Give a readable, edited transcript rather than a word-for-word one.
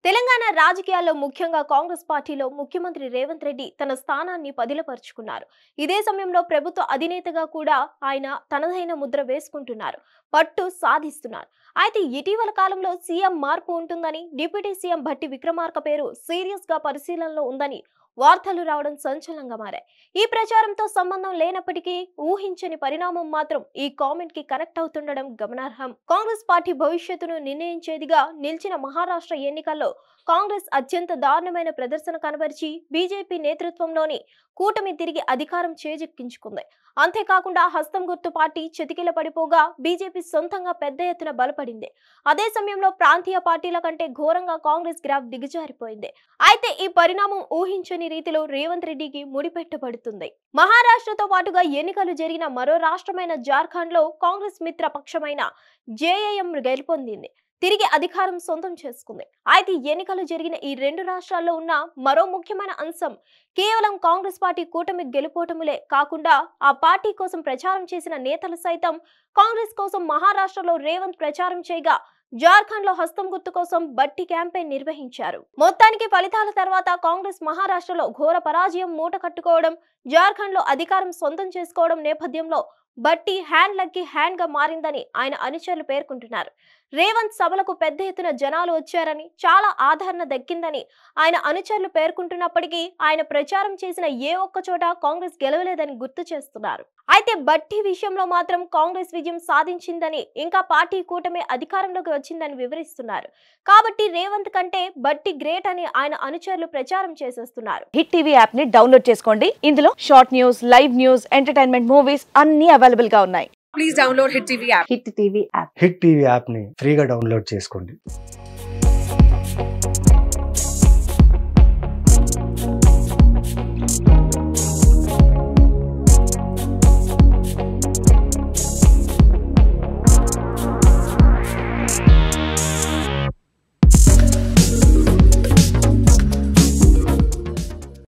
తెలంగాణ రాజకీయాల్లో ముఖ్యంగా కాంగ్రెస్ పార్టీలో ముఖ్యమంత్రి రేవంత్ రెడ్డి తన స్థానాన్ని పదిలపరుచుకున్నారు. ఇదే సమయంలో ప్రభుత్వ అధినేతగా కూడా ఆయన తనదైన ముద్ర వేసుకుంటున్నారు, పట్టు సాధిస్తున్నారు. అయితే ఇటీవల కాలంలో సీఎం మార్పు ఉంటుందని, డిప్యూటీ సీఎం భట్టి విక్రమార్క పేరు సీరియస్ గా పరిశీలనలో ఉందని వార్తలు రావడం సంచలనంగా మారాయి. ఈ ప్రచారంతో సంబంధం లేనప్పటికీ ఊహించని పరిణామం మాత్రం ఈ కామెంట్ కి కనెక్ట్ అవుతుండడం గమనార్హం. కాంగ్రెస్ పార్టీ భవిష్యత్తును నిర్ణయించేదిగా నిలిచిన మహారాష్ట్ర ఎన్నికల్లో కాంగ్రెస్ అత్యంత దారుణమైన ప్రదర్శన కనబరిచి బీజేపీ నేతృత్వంలోని కూటమి తిరిగి అధికారం చేజిక్కించుకుంది. అంతేకాకుండా హస్తం గుర్తు పార్టీ చతికిల పడిపోగా బీజేపీ సొంతంగా పెద్ద ఎత్తున బలపడింది. అదే సమయంలో ప్రాంతీయ పార్టీల కంటే ఘోరంగా కాంగ్రెస్ గ్రాఫ్ దిగజారిపోయింది. అయితే ఈ పరిణామం ఊహించని రీతిలో రేవంత్ రెడ్డికి ముడిపెట్టబడుతుంది. మహారాష్ట్రతో పాటుగా ఎన్నికలు జరిగిన మరో రాష్ట్రమైన జార్ఖండ్ లో కాంగ్రెస్ మిత్ర పక్షమైన జేఏఎం గెలుపొందింది, తిరిగి అధికారం సొంతం చేసుకుంది. అయితే ఎన్నికలు జరిగిన ఈ రెండు రాష్ట్రాల్లో ఉన్న మరో ముఖ్యమైన అంశం కేవలం కాంగ్రెస్ పార్టీ కూటమి గెలుపోటములే కాకుండా ఆ పార్టీ కోసం ప్రచారం చేసిన నేతలు సైతం కాంగ్రెస్ కోసం మహారాష్ట్రలో రేవంత్ ప్రచారం చేయగా జార్ఖండ్ లో హస్తం గుర్తు కోసం బట్టి క్యాంపెయిన్ నిర్వహించారు. మొత్తానికి ఫలితాల తర్వాత కాంగ్రెస్ మహారాష్ట్రలో ఘోర పరాజయం మూట కట్టుకోవడం, జార్ఖండ్ లో అధికారం సొంతం చేసుకోవడం నేపథ్యంలో బట్టి హ్యాండ్ లక్కీ హ్యాండ్ గా మారిందని ఆయన అనుచరులు పేర్కొంటున్నారు. రేవంత్ సభలకు పెద్ద ఎత్తున జనాలు వచ్చారని, చాలా ఆదరణ దక్కిందని ఆయన అనుచరులు పేర్కొంటున్నప్పటికీ ఆయన ప్రచారం చేసిన ఏ ఒక్క చోట కాంగ్రెస్ గెలవలేదని గుర్తు చేస్తున్నారు. అయితే బట్టి విషయంలో మాత్రం కాంగ్రెస్ విజయం సాధించిందని, ఇంకా పార్టీ కూటమి అధికారంలోకి వచ్చిందని వివరిస్తున్నారు. కాబట్టి రేవంత్ కంటే బట్టి గ్రేట్ అని ఆయన అనుచరులు ప్రచారం చేసేస్తున్నారు. హిట్ టీవీ యాప్ ని డౌన్లోడ్ చేసుకోండి. ఇందులో short news, live news, entertainment, movies అన్ని అవైలబుల్ గా ఉన్నాయి. Please download Hit TV app. Hit TV app hit TV యాప్ని ఫ్రీగా డౌన్లోడ్ చేసుకోండి.